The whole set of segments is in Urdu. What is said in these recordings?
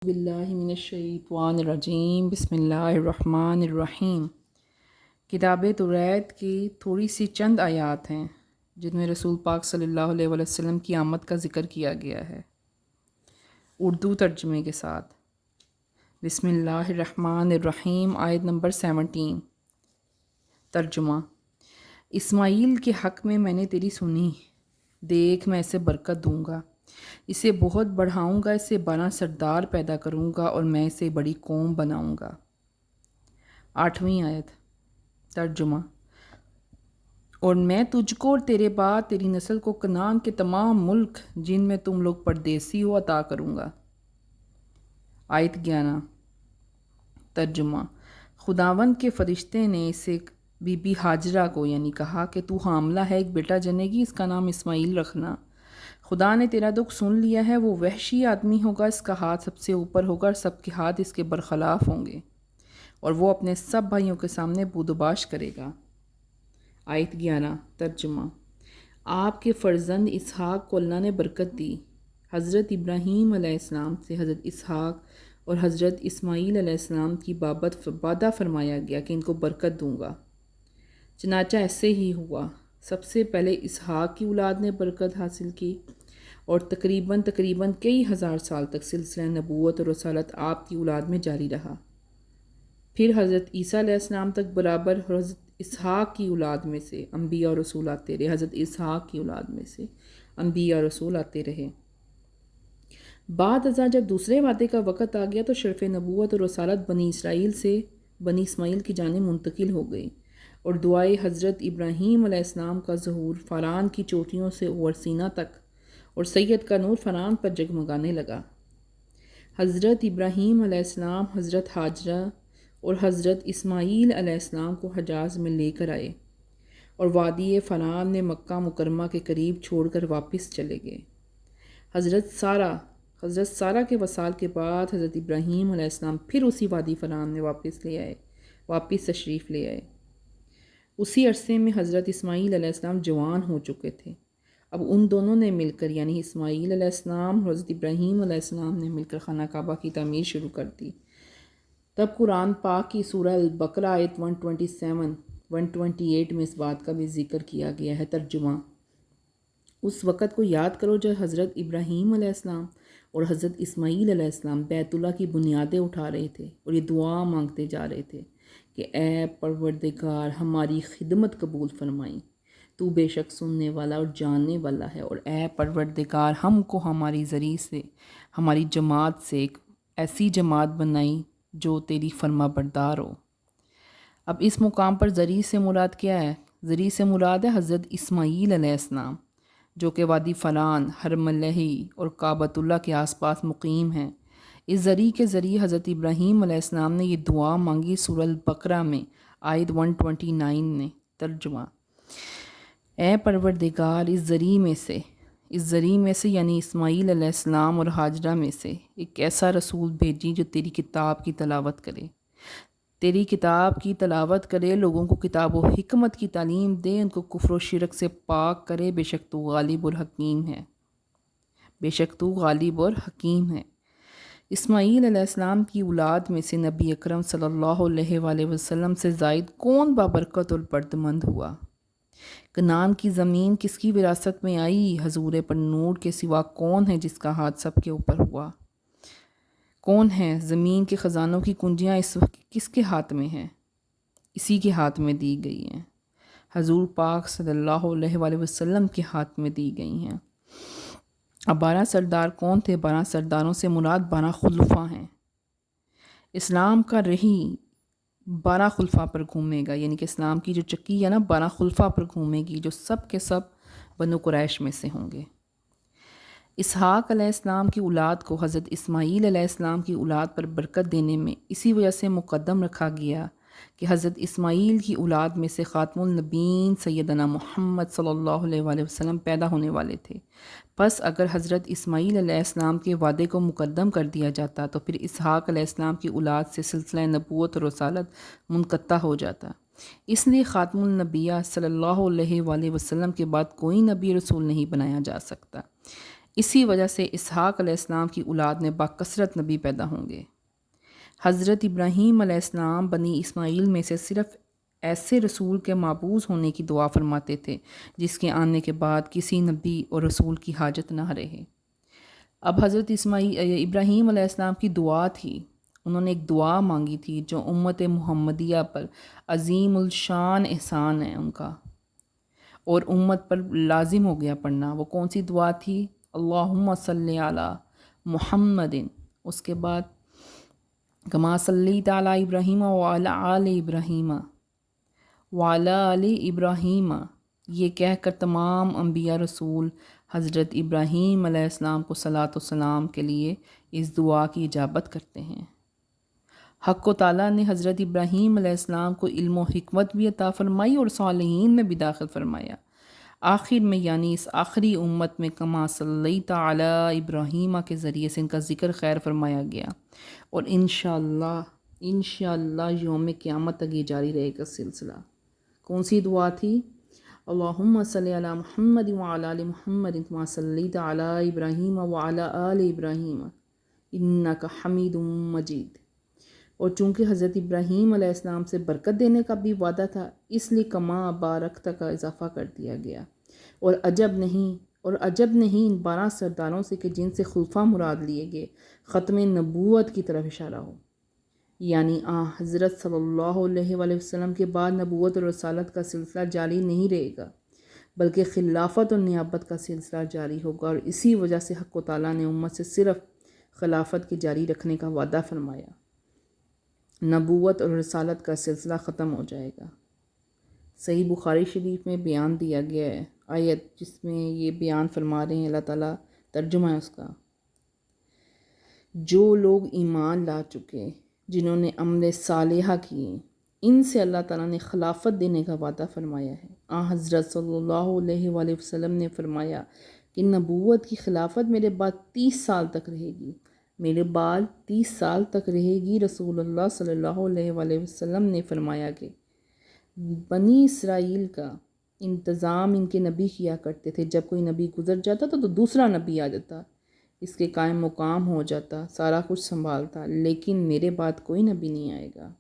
باللہ من الشیطان الرجیم بسم اللہ الرحمن الرحیم۔ کتاب توریت کی تھوڑی سی چند آیات ہیں جن میں رسول پاک صلی اللہ علیہ وسلم کی آمد کا ذکر کیا گیا ہے، اردو ترجمے کے ساتھ۔ بسم اللہ الرحمن الرحیم، آیت نمبر 17۔ ترجمہ: اسماعیل کے حق میں نے تیری سنی، دیکھ میں اسے برکت دوں گا، اسے بہت بڑھاؤں گا، اسے 12 سردار پیدا کروں گا اور میں اسے بڑی قوم بناؤں گا۔ 8ویں آیت۔ ترجمہ: اور میں تجھ کو اور تیرے بعد تیری نسل کو کنعان کے تمام ملک جن میں تم لوگ پردیسی ہو عطا کروں گا۔ آیت 11۔ ترجمہ: خداوند کے فرشتے نے اسے بی بی ہاجرہ کو کہا کہ تو حاملہ ہے، ایک بیٹا جنے گی، اس کا نام اسماعیل رکھنا۔ خدا نے تیرا دکھ سن لیا ہے، وہ وحشی آدمی ہوگا، اس کا ہاتھ سب سے اوپر ہوگا اور سب کے ہاتھ اس کے برخلاف ہوں گے، اور وہ اپنے سب بھائیوں کے سامنے بودباش کرے گا۔ آیت 11۔ ترجمہ: آپ کے فرزند اسحاق کو اللہ نے برکت دی۔ حضرت ابراہیم علیہ السلام سے حضرت اسحاق اور حضرت اسماعیل علیہ السلام کی بابت وعدہ فرمایا گیا کہ ان کو برکت دوں گا۔ چنانچہ ایسے ہی ہوا۔ سب سے پہلے اسحاق کی اولاد نے برکت حاصل کی اور تقریباً کئی ہزار سال تک سلسلہ نبوت اور رسالت آپ کی اولاد میں جاری رہا۔ پھر حضرت عیسیٰ علیہ السلام تک برابر حضرت اسحاق کی اولاد میں سے انبیاء اور رسول آتے رہے، حضرت اسحاق کی اولاد میں سے انبیاء اور رسول آتے رہے۔ بعد ازاں جب دوسرے وعدے کا وقت آ گیا تو شرف نبوت اور رسالت بنی اسماعیل کی جانب منتقل ہو گئی، اور دعائے حضرت ابراہیم علیہ السلام کا ظہور فاران کی چوٹیوں سے اوور سینا تک اور سید کا نور فاران پر جگمگانے لگا۔ حضرت ابراہیم علیہ السلام حضرت ہاجرہ اور حضرت اسماعیل علیہ السلام کو حجاز میں لے کر آئے اور وادی فاران میں مکہ مکرمہ کے قریب چھوڑ کر واپس چلے گئے۔ حضرت سارہ کے وصال کے بعد حضرت ابراہیم علیہ السلام پھر اسی وادی فاران میں واپس تشریف لے آئے۔ اسی عرصے میں حضرت اسماعیل علیہ السلام جوان ہو چکے تھے۔ اب ان دونوں نے مل کر اسماعیل علیہ السلام اور حضرت ابراہیم علیہ السلام نے مل کر خانہ کعبہ کی تعمیر شروع کر دی۔ تب قرآن پاک کی سورہ البقرہ آیت 128 میں اس بات کا بھی ذکر کیا گیا ہے۔ ترجمہ: اس وقت کو یاد کرو جب حضرت ابراہیم علیہ السلام اور حضرت اسماعیل علیہ السلام بیت اللہ کی بنیادیں اٹھا رہے تھے اور یہ دعا مانگتے جا رہے تھے کہ اے پروردگار، ہماری خدمت قبول فرمائیں، تو بے شک سننے والا اور جاننے والا ہے، اور اے پروردگار، ہم کو ہماری ذریعے سے، ہماری جماعت سے ایک ایسی جماعت بنائی جو تیری فرما بردار ہو۔ اب اس مقام پر ذریعے سے مراد کیا ہے؟ ذریعے سے مراد ہے حضرت اسماعیل علیہ السلام، جو کہ وادی فاران، حرم اللہی اور کعبۃ اللہ کے آس پاس مقیم ہیں۔ اس ذریعے کے ذریعے حضرت ابراہیم علیہ السلام نے یہ دعا مانگی سورہ البقرہ میں آیت 129 میں۔ ترجمہ: اے پروردگار، اس ذریعے میں سے اسماعیل علیہ السلام اور ہاجرہ میں سے ایک ایسا رسول بھیجی جو تیری کتاب کی تلاوت کرے، لوگوں کو کتاب و حکمت کی تعلیم دے، ان کو کفر و شرک سے پاک کرے، بے شک تو غالب اور حکیم ہے۔ اسماعیل علیہ السلام کی اولاد میں سے نبی اکرم صلی اللہ علیہ وآلہ وسلم سے زائد کون بابرکت اور بردمند ہوا؟ کنعان کی زمین کس کی وراثت میں آئی؟ حضور پر نور کے سوا کون ہے جس کا ہاتھ سب کے اوپر ہوا؟ کون ہے؟ زمین کے خزانوں کی کنجیاں اس وقت کس کے ہاتھ میں ہیں؟ اسی کے ہاتھ میں دی گئی ہیں، حضور پاک صلی اللہ علیہ وآلہ وسلم کے ہاتھ میں دی گئی ہیں۔ اب 12 سردار کون تھے؟ 12 سرداروں سے مراد 12 خلفاء ہیں۔ اسلام کا رہی 12 خلفاء پر گھومے گا، کہ اسلام کی جو چکی ہے 12 خلفاء پر گھومے گی، جو سب کے سب بنو قریش میں سے ہوں گے۔ اسحاق علیہ السلام کی اولاد کو حضرت اسماعیل علیہ السلام کی اولاد پر برکت دینے میں اسی وجہ سے مقدم رکھا گیا کہ حضرت اسماعیل کی اولاد میں سے خاتم النبیین سیدنا محمد صلی اللہ علیہ وآلہ وسلم پیدا ہونے والے تھے۔ پس اگر حضرت اسماعیل علیہ السلام کے وعدے کو مقدم کر دیا جاتا تو پھر اسحاق علیہ السلام کی اولاد سے سلسلہ نبوت اور رسالت منقطع ہو جاتا۔ اس لیے خاتم النبیہ صلی اللہ علیہ وآلہ وسلم کے بعد کوئی نبی رسول نہیں بنایا جا سکتا۔ اسی وجہ سے اسحاق علیہ السلام کی اولاد میں باکثرت نبی پیدا ہوں گے۔ حضرت ابراہیم علیہ السلام بنی اسماعیل میں سے صرف ایسے رسول کے مابعوث ہونے کی دعا فرماتے تھے جس کے آنے کے بعد کسی نبی اور رسول کی حاجت نہ رہے۔ اب حضرت ابراہیم علیہ السلام کی دعا تھی، انہوں نے ایک دعا مانگی تھی جو امت محمدیہ پر عظیم الشان احسان ہے ان کا، اور امت پر لازم ہو گیا پڑھنا۔ وہ کون سی دعا تھی؟ اللہم صلی علی محمد، اس کے بعد کما صلیت علی ابراہیم وعلی آل ابراہیم وعلی آل ابراہیم، یہ کہہ کر تمام انبیاء رسول حضرت ابراہیم علیہ السلام کو صلاۃ و سلام کے لیے اس دعا کی اجابت کرتے ہیں۔ حق و تعالیٰ نے حضرت ابراہیم علیہ السلام کو علم و حکمت بھی عطا فرمائی اور صالحین میں بھی داخل فرمایا۔ آخر میں یعنی اس آخری امت میں کما صلیت علی ابراہیم کے ذریعے سے ان کا ذکر خیر فرمایا گیا، اور انشاءاللہ یوم قیامت تک یہ جاری رہے گا سلسلہ۔ کون سی دعا تھی؟ اللہم صلی علی محمد وعلی آل محمد کما صلیت علی ابراہیم وعلی آل ابراہیم انک حمید مجید۔ اور چونکہ حضرت ابراہیم علیہ السلام سے برکت دینے کا بھی وعدہ تھا، اس لیے کما بارکت کا اضافہ کر دیا گیا۔ اور عجب نہیں ان 12 سرداروں سے کہ جن سے خلفاء مراد لیے گئے، ختم نبوت کی طرف اشارہ ہو، یعنی حضرت صلی اللہ علیہ وآلہ وسلم کے بعد نبوت اور رسالت کا سلسلہ جاری نہیں رہے گا، بلکہ خلافت اور نیابت کا سلسلہ جاری ہوگا، اور اسی وجہ سے حق و تعالیٰ نے امت سے صرف خلافت کے جاری رکھنے کا وعدہ فرمایا، نبوت اور رسالت کا سلسلہ ختم ہو جائے گا۔ صحیح بخاری شریف میں بیان دیا گیا ہے آیت جس میں یہ بیان فرما رہے ہیں اللہ تعالیٰ، ترجمہ ہے اس کا، جو لوگ ایمان لا چکے، جنہوں نے عمل صالحہ کیے، ان سے اللہ تعالیٰ نے خلافت دینے کا وعدہ فرمایا ہے۔ حضرت صلی اللہ علیہ وآلہ وسلم نے فرمایا کہ نبوت کی خلافت میرے بعد 30 سال تک رہے گی، میرے بعد 30 سال تک رہے گی۔ رسول اللہ صلی اللہ علیہ وآلہ وسلم نے فرمایا کہ بنی اسرائیل کا انتظام ان کے نبی کیا کرتے تھے، جب کوئی نبی گزر جاتا تو دوسرا نبی آ جاتا، اس کے قائم مقام ہو جاتا، سارا کچھ سنبھالتا، لیکن میرے بعد کوئی نبی نہیں آئے گا،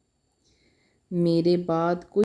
میرے بعد کوئی